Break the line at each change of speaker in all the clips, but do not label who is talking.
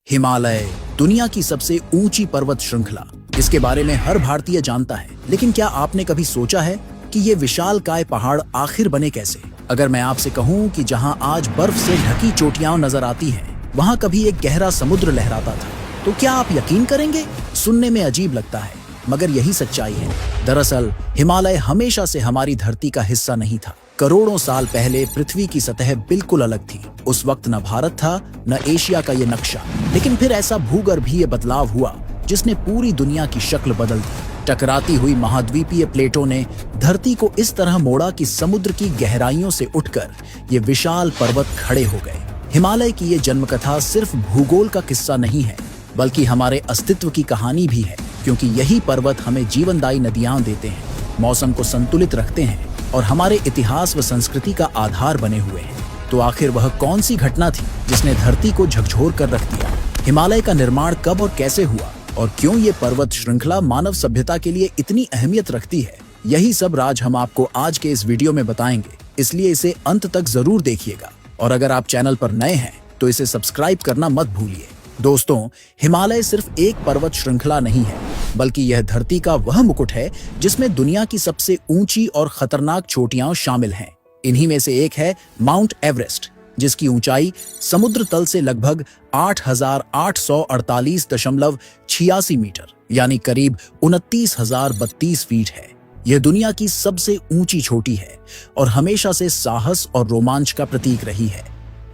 हिमालय दुनिया की सबसे ऊंची पर्वत श्रृंखला। इसके बारे में हर भारतीय जानता है, लेकिन क्या आपने कभी सोचा है कि ये विशालकाय पहाड़ आखिर बने कैसे? अगर मैं आपसे कहूं कि जहां आज बर्फ से ढकी चोटियां नजर आती हैं, वहां कभी एक गहरा समुद्र लहराता था, तो क्या आप यकीन करेंगे? सुनने में अजीब लगता है, मगर यही सच्चाई है। दरअसल हिमालय हमेशा से हमारी धरती का हिस्सा नहीं था। करोड़ों साल पहले पृथ्वी की सतह बिल्कुल अलग थी। उस वक्त न भारत था, न एशिया का ये नक्शा। लेकिन फिर ऐसा भूगर्भीय बदलाव हुआ जिसने पूरी दुनिया की शक्ल बदल दी। टकराती हुई महाद्वीपीय प्लेटों ने धरती को इस तरह मोड़ा कि समुद्र की गहराइयों से उठकर ये विशाल पर्वत खड़े हो गए। हिमालय की ये जन्मकथा सिर्फ भूगोल का किस्सा नहीं है, बल्कि हमारे अस्तित्व की कहानी भी है, क्योंकि यही पर्वत हमें जीवनदायी नदियां देते हैं, मौसम को संतुलित रखते हैं और हमारे इतिहास व संस्कृति का आधार बने हुए हैं। तो आखिर वह कौन सी घटना थी जिसने धरती को झकझोर कर रख दिया? हिमालय का निर्माण कब और कैसे हुआ, और क्यों ये पर्वत श्रृंखला मानव सभ्यता के लिए इतनी अहमियत रखती है? यही सब राज हम आपको आज के इस वीडियो में बताएंगे, इसलिए इसे अंत तक जरूर देखिएगा। और अगर आप चैनल पर नए हैं तो इसे सब्सक्राइब करना मत भूलिए। दोस्तों, हिमालय सिर्फ एक पर्वत श्रृंखला नहीं है, बल्कि यह धरती का वह मुकुट है जिसमें दुनिया की सबसे ऊंची और खतरनाक चोटियां शामिल हैं। इन्हीं में से एक है माउंट एवरेस्ट, जिसकी ऊंचाई समुद्र तल से लगभग 8,848.86 मीटर यानी करीब 29,032 फीट है। यह दुनिया की सबसे ऊंची चोटी है और हमेशा से साहस और रोमांच का प्रतीक रही है।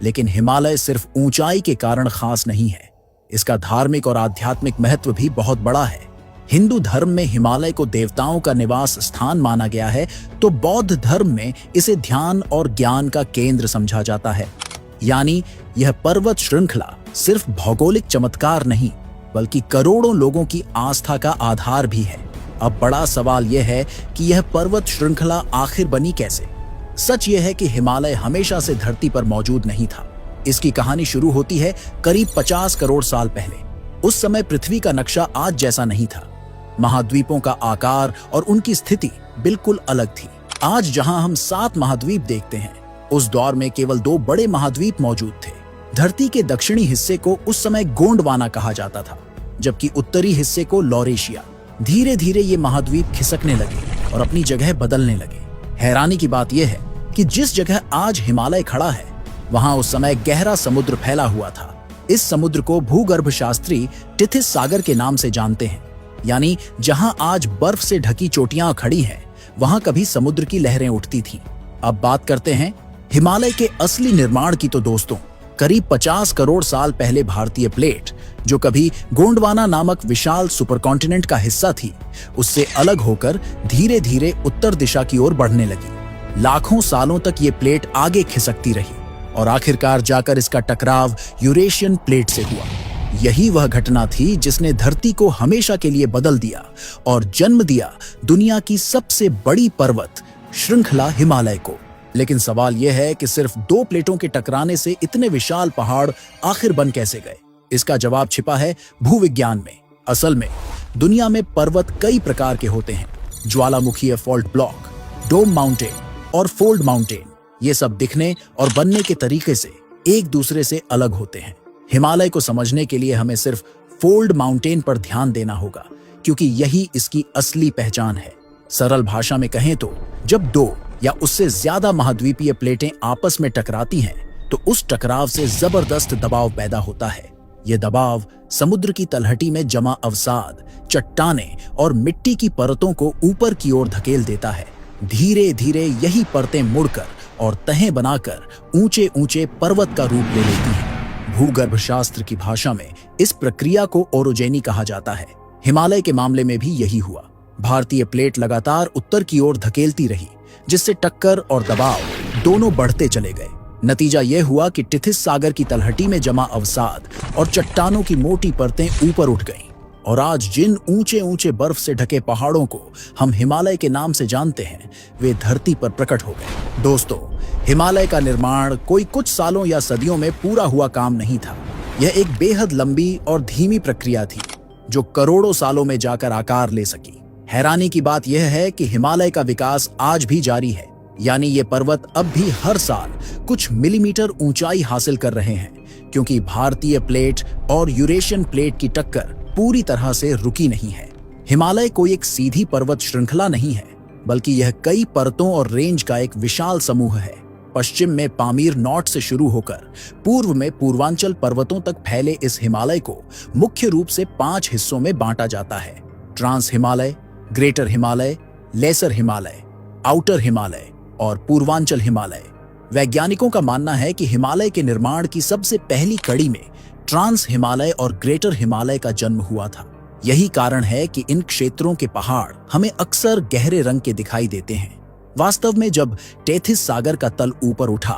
लेकिन हिमालय सिर्फ ऊंचाई के कारण खास नहीं है, इसका धार्मिक और आध्यात्मिक महत्व भी बहुत बड़ा है। हिंदू धर्म में हिमालय को देवताओं का निवास स्थान माना गया है, तो बौद्ध धर्म में इसे ध्यान और ज्ञान का केंद्र समझा जाता है। यानी यह पर्वत श्रृंखला सिर्फ भौगोलिक चमत्कार नहीं, बल्कि करोड़ों लोगों की आस्था का आधार भी है। अब बड़ा सवाल यह है कि यह पर्वत श्रृंखला आखिर बनी कैसे? सच यह है कि हिमालय हमेशा से धरती पर मौजूद नहीं था। इसकी कहानी शुरू होती है करीब 50 करोड़ साल पहले। उस समय पृथ्वी का नक्शा आज जैसा नहीं था। महाद्वीपों का आकार और उनकी स्थिति बिल्कुल अलग थी। आज जहां हम 7 महाद्वीप देखते हैं, उस दौर में केवल 2 बड़े महाद्वीप मौजूद थे। धरती के दक्षिणी हिस्से को उस समय गोंडवाना कहा जाता था, जबकि उत्तरी हिस्से को लॉरेशिया। धीरे धीरे ये महाद्वीप खिसकने लगे और अपनी जगह बदलने लगे। हैरानी की बात यह है कि जिस जगह आज हिमालय खड़ा है, वहां उस समय गहरा समुद्र फैला हुआ था। इस समुद्र को भूगर्भ शास्त्री टिथिस सागर के नाम से जानते हैं। यानी जहां आज बर्फ से ढकी चोटियां खड़ी हैं, वहां कभी समुद्र की लहरें उठती थीं। अब बात करते हैं हिमालय के असली निर्माण की। तो दोस्तों, करीब 50 करोड़ साल पहले भारतीय प्लेट, जो कभी गोंडवाना नामक विशाल सुपरकॉन्टिनेंट का हिस्सा थी, उससे अलग होकर धीरे धीरे उत्तर दिशा की ओर बढ़ने लगी। लाखों सालों तक ये प्लेट आगे खिसकती रही और आखिरकार जाकर इसका टकराव यूरेशियन प्लेट से हुआ। यही वह घटना थी जिसने धरती को हमेशा के लिए बदल दिया और जन्म दिया दुनिया की सबसे बड़ी पर्वत श्रृंखला हिमालय को। लेकिन सवाल यह है कि सिर्फ 2 प्लेटों के टकराने से इतने विशाल पहाड़ आखिर बन कैसे गए? इसका जवाब छिपा है भूविज्ञान में। असल में दुनिया में पर्वत कई प्रकार के होते हैं। ज्वालामुखीय फॉल्ट ब्लॉक, डोम माउंटेन और फोल्ड माउंटेन। ये सब दिखने और बनने के तरीके से एक दूसरे से अलग होते हैं। हिमालय को समझने के लिए हमें सिर्फ फोल्ड माउंटेन पर ध्यान देना होगा, क्योंकि यही इसकी असली पहचान है। सरल भाषा में कहें तो जब 2 या उससे ज्यादा महाद्वीपीय प्लेटें आपस में टकराती हैं, तो उस टकराव से जबरदस्त दबाव पैदा होता है। यह दबाव समुद्र की तलहटी में जमा अवसाद, चट्टानें और मिट्टी की परतों को ऊपर की ओर धकेल देता है। धीरे धीरे यही परतें मुड़कर और तहें बनाकर ऊंचे ऊंचे पर्वत का रूप ले लेती हैं। भूगर्भ शास्त्र की भाषा में इस प्रक्रिया को ओरोजेनी कहा जाता है। हिमालय के मामले में भी यही हुआ। भारतीय प्लेट लगातार उत्तर की ओर धकेलती रही, जिससे टक्कर और दबाव दोनों बढ़ते चले गए। नतीजा यह हुआ कि टिथिस सागर की तलहटी में जमा अवसाद और चट्टानों की मोटी परतें ऊपर उठ गईं, और आज जिन ऊंचे ऊंचे बर्फ से ढके पहाड़ों को हम हिमालय के नाम से जानते हैं, वे धरती पर प्रकट हो गए। दोस्तों, हिमालय का निर्माण कोई कुछ सालों या सदियों में पूरा हुआ काम नहीं था। यह एक बेहद लंबी और धीमी प्रक्रिया थी, जो करोड़ों सालों में जाकर आकार ले सकी। हैरानी की बात यह है कि हिमालय का विकास आज भी जारी है। यानी ये पर्वत अब भी हर साल कुछ मिलीमीटर ऊंचाई हासिल कर रहे हैं, क्योंकि भारतीय प्लेट और यूरेशियन प्लेट की टक्कर पूरी तरह से रुकी नहीं है। हिमालय कोई एक सीधी पर्वत श्रृंखला नहीं है, बल्कि यह कई परतों और रेंज का एक विशाल समूह है। पश्चिम में पामीर नॉर्थ से शुरू होकर पूर्व में पूर्वांचल पर्वतों तक फैले इस हिमालय को मुख्य रूप से 5 हिस्सों में बांटा जाता है: trans Himalaya, greater Himalaya, lesser Himalaya, outer Himalaya और पूर्वांचल हिमालय। वैज्ञानिकों का मानना है कि हिमालय के निर्माण की सबसे पहली कड़ी में ट्रांस हिमालय और ग्रेटर हिमालय का जन्म हुआ था। यही कारण है कि इन क्षेत्रों के पहाड़ हमें अक्सर गहरे रंग के दिखाई देते हैं। वास्तव में जब टेथिस सागर का तल ऊपर उठा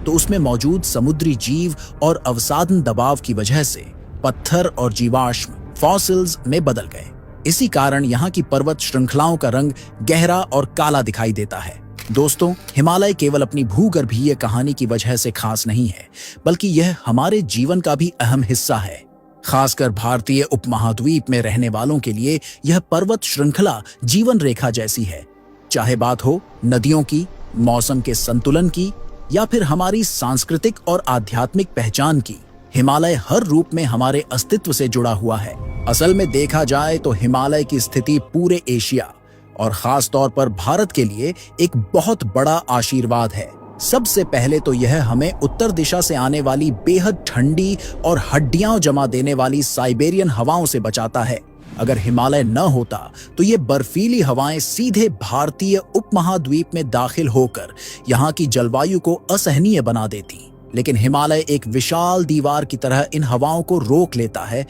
तो उसमें मौजूद समुद्री जीव और अवसादन दबाव की वजह से पत्थर और जीवाश्म फॉसिल्स में बदल गए। इसी कारण यहाँ की पर्वत श्रृंखलाओं का रंग गहरा और काला दिखाई देता है। दोस्तों, हिमालय केवल अपनी भूगर्भीय कहानी की वजह से खास नहीं है, बल्कि यह हमारे जीवन का भी अहम हिस्सा है। खासकर भारतीय उपमहाद्वीप में रहने वालों के लिए यह पर्वत श्रृंखला जीवन रेखा जैसी है। चाहे बात हो नदियों की, मौसम के संतुलन की या फिर हमारी सांस्कृतिक और आध्यात्मिक पहचान की, हिमालय हर रूप में हमारे अस्तित्व से जुड़ा हुआ है। असल में देखा जाए तो हिमालय की स्थिति पूरे एशिया और खास तौर पर भारत के लिए एक बहुत बड़ा आशीर्वाद है। सबसे पहले तो यह हमें उत्तर दिशा से आने वाली बेहद ठंडी और हड्डियां जमा देने वाली साइबेरियन हवाओं से बचाता है। अगर हिमालय न होता तो ये बर्फीली हवाएं सीधे भारतीय उपमहाद्वीप में दाखिल होकर यहाँ की जलवायु को असहनीय बना देती। लेकिन हिमालय एक विशाल दीवार की तरह इन हवाओं को रोक लेता है,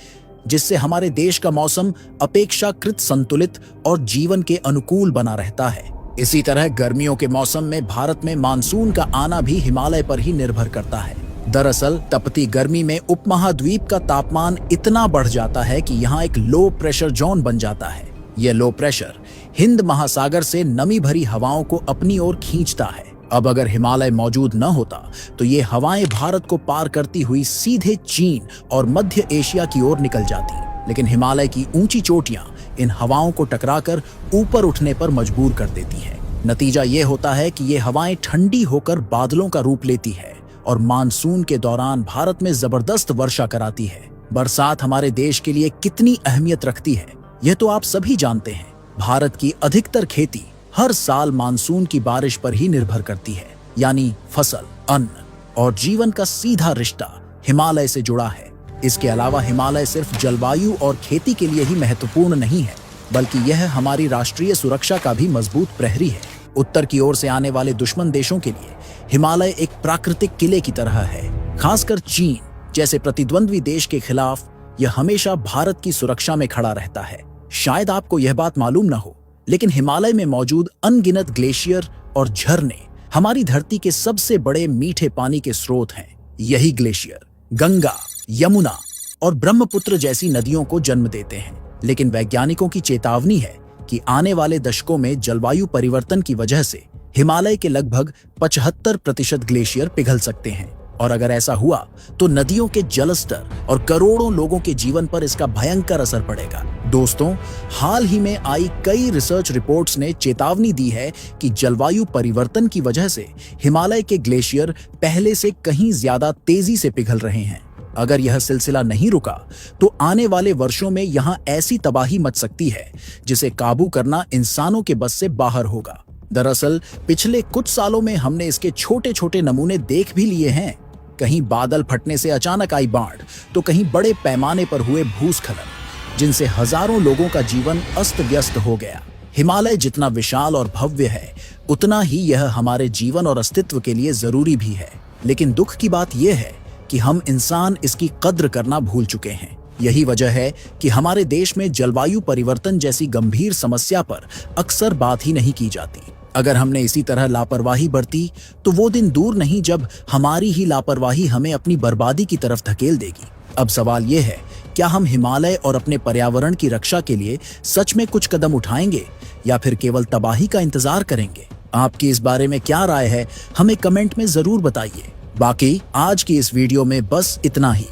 जिससे हमारे देश का मौसम अपेक्षाकृत संतुलित और जीवन के अनुकूल बना रहता है। इसी तरह गर्मियों के मौसम में भारत में मानसून का आना भी हिमालय पर ही निर्भर करता है। दरअसल तपती गर्मी में उपमहाद्वीप का तापमान इतना बढ़ जाता है कि यहाँ एक लो प्रेशर जोन बन जाता है। यह लो प्रेशर हिंद महासागर से नमी भरी हवाओं को अपनी ओर खींचता है। अब अगर हिमालय मौजूद न होता तो ये हवाएं भारत को पार करती हुई सीधे चीन और मध्य एशिया की ओर निकल जाती। लेकिन हिमालय की ऊंची चोटियां इन हवाओं को टकराकर ऊपर उठने पर मजबूर कर देती है। नतीजा ये होता है कि ये हवाएं ठंडी होकर बादलों का रूप लेती है और मानसून के दौरान भारत में जबरदस्त वर्षा कराती है। बरसात हमारे देश के लिए कितनी अहमियत रखती है, यह तो आप सभी जानते हैं। भारत की अधिकतर खेती हर साल मानसून की बारिश पर ही निर्भर करती है, यानी फसल, अन्न और जीवन का सीधा रिश्ता हिमालय से जुड़ा है। इसके अलावा हिमालय सिर्फ जलवायु और खेती के लिए ही महत्वपूर्ण नहीं है, बल्कि यह हमारी राष्ट्रीय सुरक्षा का भी मजबूत प्रहरी है। उत्तर की ओर से आने वाले दुश्मन देशों के लिए हिमालय एक प्राकृतिक किले की तरह है। खासकर चीन जैसे प्रतिद्वंद्वी देश के खिलाफ यह हमेशा भारत की सुरक्षा में खड़ा रहता है। शायद आपको यह बात मालूम न हो, लेकिन हिमालय में मौजूद अनगिनत ग्लेशियर और झरने हमारी धरती के सबसे बड़े मीठे पानी के स्रोत हैं। यही ग्लेशियर गंगा, यमुना और ब्रह्मपुत्र जैसी नदियों को जन्म देते हैं। लेकिन वैज्ञानिकों की चेतावनी है कि आने वाले दशकों में जलवायु परिवर्तन की वजह से हिमालय के लगभग 75% ग्लेशियर पिघल सकते हैं, और अगर ऐसा हुआ तो नदियों के जलस्तर और करोड़ों लोगों के जीवन पर इसका भयंकर असर पड़ेगा। दोस्तों, हाल ही में आई कई रिसर्च रिपोर्ट्स ने चेतावनी दी है कि जलवायु परिवर्तन की वजह से हिमालय के ग्लेशियर पहले से कहीं ज्यादा तेजी से पिघल रहे हैं। अगर यह सिलसिला नहीं रुका तो आने वाले वर्षों में यहाँ ऐसी तबाही मच सकती है जिसे काबू करना इंसानों के बस से बाहर होगा। दरअसल पिछले कुछ सालों में हमने इसके छोटे छोटे नमूने देख भी लिए हैं। कहीं बादल फटने से अचानक आई बाढ़, तो कहीं बड़े पैमाने पर हुए भूस्खलन, जिनसे हजारों लोगों का जीवन अस्त व्यस्त हो गया। हिमालय जितना विशाल और भव्य है, उतना ही यह हमारे जीवन और अस्तित्व के लिए जरूरी भी है। लेकिन दुख की बात यह है कि हम इंसान इसकी कद्र करना भूल चुके हैं। यही वजह है कि हमारे देश में जलवायु परिवर्तन जैसी गंभीर समस्या पर अक्सर बात ही नहीं की जाती। अगर हमने इसी तरह लापरवाही बरती तो वो दिन दूर नहीं जब हमारी ही लापरवाही हमें अपनी बर्बादी की तरफ धकेल देगी। अब सवाल ये है, क्या हम हिमालय और अपने पर्यावरण की रक्षा के लिए सच में कुछ कदम उठाएंगे या फिर केवल तबाही का इंतजार करेंगे? आपकी इस बारे में क्या राय है, हमें कमेंट में जरूर बताइए। बाकी आज की इस वीडियो में बस इतना ही।